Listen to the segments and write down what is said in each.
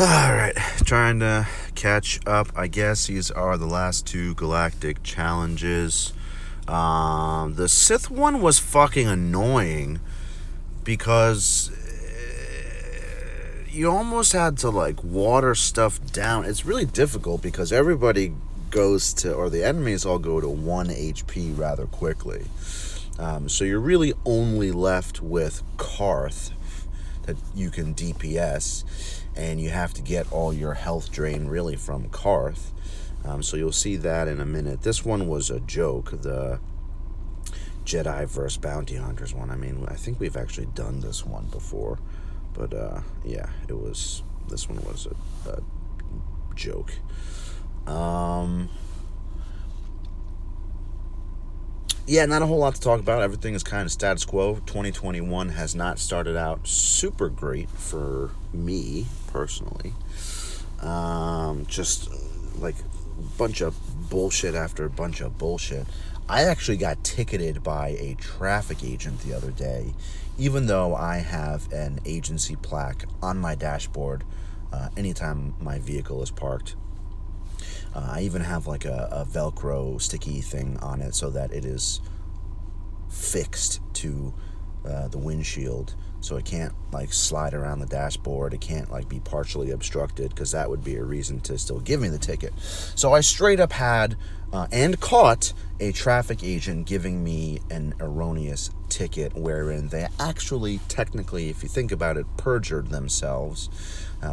Alright, trying to catch up. I guess these are the last two Galactic Challenges. The Sith one was fucking annoying because you almost had to like water stuff down. It's really difficult because everybody goes to, or the enemies all go to 1 HP rather quickly. So you're really only left with Karth that you can DPS, and you have to get all your health drain really from Karth. So you'll see that in a minute. This one was a joke, the Jedi vs. Bounty Hunters one. I mean, I think we've actually done this one before, but yeah, this one was a joke. Yeah, not a whole lot to talk about. Everything is kind of status quo. 2021 has not started out super great for me personally. Just like a bunch of bullshit after a bunch of bullshit. I actually got ticketed by a traffic agent the other day, even though I have an agency plaque on my dashboard anytime my vehicle is parked. I even have like a Velcro sticky thing on it so that it is fixed to the windshield, so it can't like slide around the dashboard. It can't like be partially obstructed, because that would be a reason to still give me the ticket. So I straight up had and caught a traffic agent giving me an erroneous ticket, wherein they actually, technically, if you think about it, perjured themselves.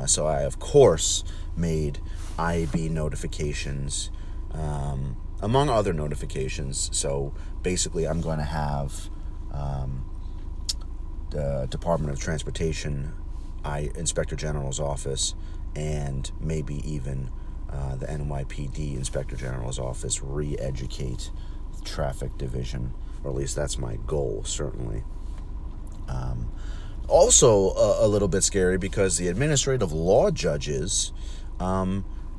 So I, of course, made IAB notifications, among other notifications. So basically, I'm going to have the Department of Transportation, Inspector General's office, and maybe even the NYPD Inspector General's office re-educate the traffic division, or at least that's my goal, certainly. Also, a little bit scary because the administrative law judges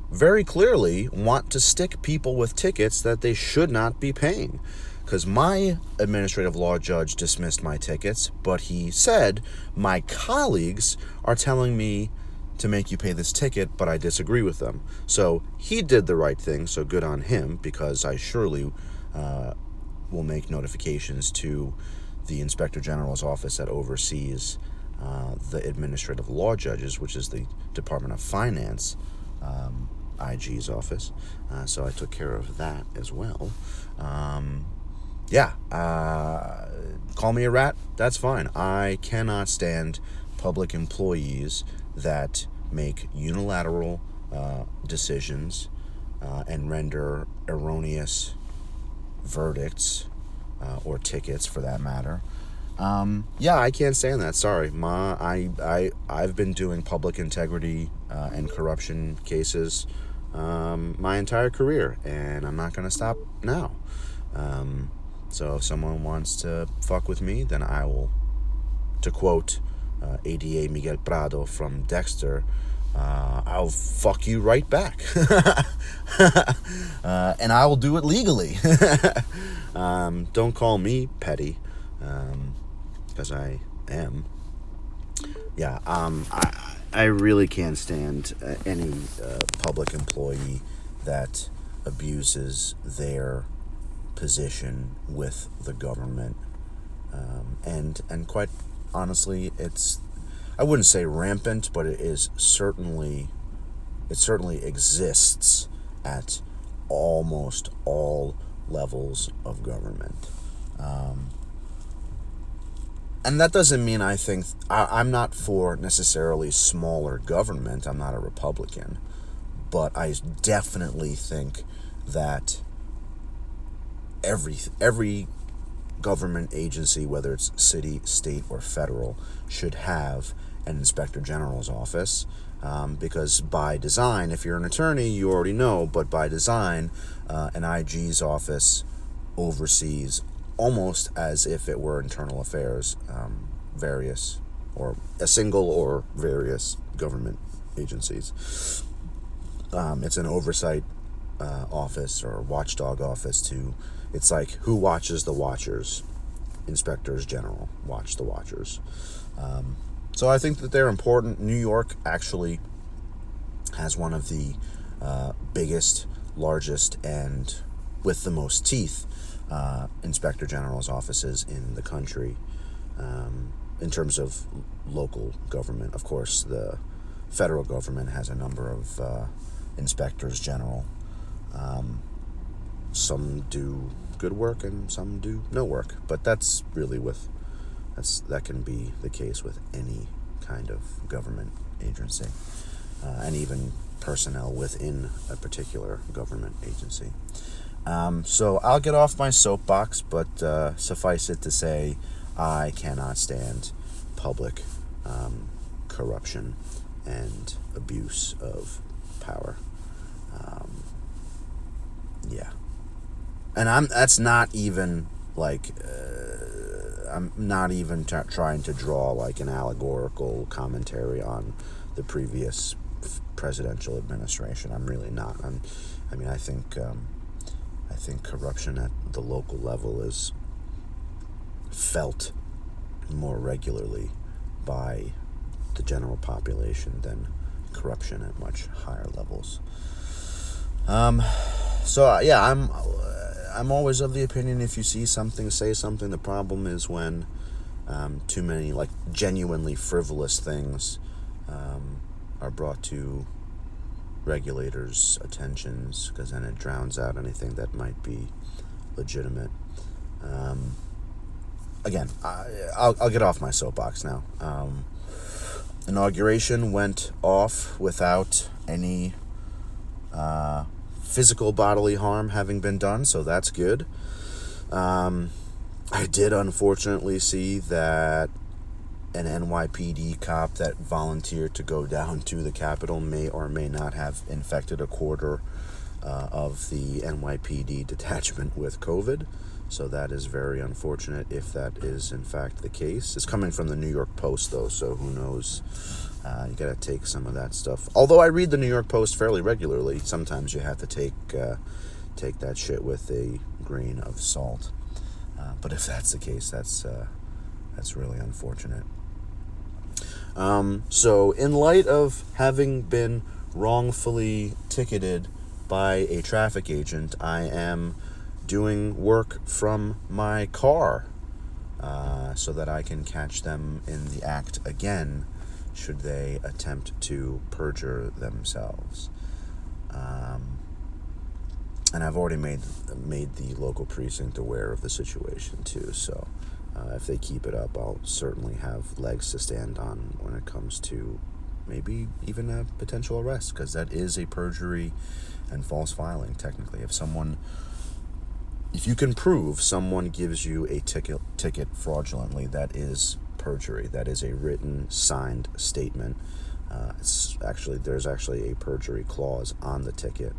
very clearly want to stick people with tickets that they should not be paying. Because my administrative law judge dismissed my tickets, but he said, my colleagues are telling me to make you pay this ticket, but I disagree with them. So he did the right thing, so good on him, because I surely will make notifications to the Inspector General's office that oversees the administrative law judges, which is the Department of Finance, IG's office. So I took care of that as well. Call me a rat, that's fine. I cannot stand public employees that make unilateral decisions and render erroneous verdicts or tickets, for that matter. I can't stand that. Sorry, I've been doing public integrity and corruption cases my entire career, and I'm not going to stop now. So if someone wants to fuck with me, then I will, to quote ADA Miguel Prado from Dexter, I'll fuck you right back. And I will do it legally. Don't call me petty, because I am. I really can't stand any public employee that abuses their position with the government, and quite honestly, I wouldn't say rampant, but it certainly exists at almost all levels of government. And that doesn't mean I'm not for necessarily smaller government. I'm not a Republican, but I definitely think that every government agency, whether it's city, state, or federal, should have an Inspector General's office, because by design, if you're an attorney, you already know, but by design, an IG's office oversees, almost as if it were internal affairs, various, or a single or various government agencies. It's an oversight office, or watchdog office too. It's like, who watches the watchers? Inspectors General watch the watchers. So I think that they're important. New York actually has one of the biggest, largest, and with the most teeth Inspector General's offices in the country. In terms of local government, of course, the federal government has a number of inspectors general. Some do good work and some do no work, but that's really that can be the case with any kind of government agency, and even personnel within a particular government agency. So I'll get off my soapbox, but suffice it to say, I cannot stand public corruption and abuse of power. Yeah. And that's not even like, I'm not even trying to draw like an allegorical commentary on the previous presidential administration. I'm really not. I think corruption at the local level is felt more regularly by the general population than corruption at much higher levels. So yeah, I'm always of the opinion, if you see something, say something. The problem is when too many like genuinely frivolous things are brought to regulators' attentions, because then it drowns out anything that might be legitimate. Again, I'll get off my soapbox now. Inauguration went off without any physical bodily harm having been done, so that's good. I did unfortunately see that an NYPD cop that volunteered to go down to the Capitol may or may not have infected a quarter of the NYPD detachment with COVID. So that is very unfortunate if that is in fact the case. It's coming from the New York Post, though, so who knows? You gotta take some of that stuff. Although I read the New York Post fairly regularly, sometimes you have to take that shit with a grain of salt. But if that's the case, that's really unfortunate. So in light of having been wrongfully ticketed by a traffic agent, I am doing work from my car so that I can catch them in the act again should they attempt to perjure themselves. And I've already made the local precinct aware of the situation too, so if they keep it up, I'll certainly have legs to stand on when it comes to maybe even a potential arrest, because that is a perjury and false filing, technically. If you can prove someone gives you a ticket fraudulently, that is perjury. That is a written, signed statement. There's actually a perjury clause on the ticket,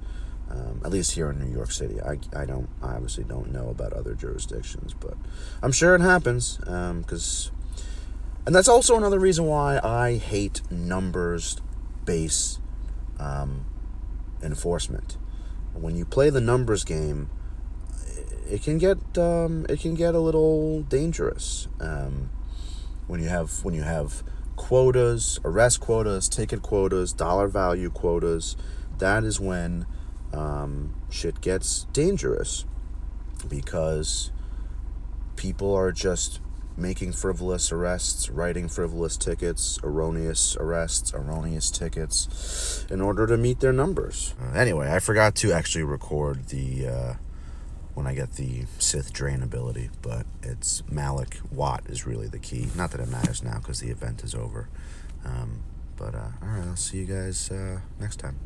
at least here in New York City. I obviously don't know about other jurisdictions, but I'm sure it happens. And that's also another reason why I hate numbers-based enforcement. When you play the numbers game, it can get a little dangerous. When you have quotas, arrest quotas, ticket quotas, dollar value quotas, that is when shit gets dangerous, because people are just making frivolous arrests, writing frivolous tickets, erroneous arrests, erroneous tickets, in order to meet their numbers. Anyway, I forgot to actually record the when I get the Sith Drain ability, but it's Malik Watt is really the key. Not that it matters now because the event is over. Alright, I'll see you guys next time.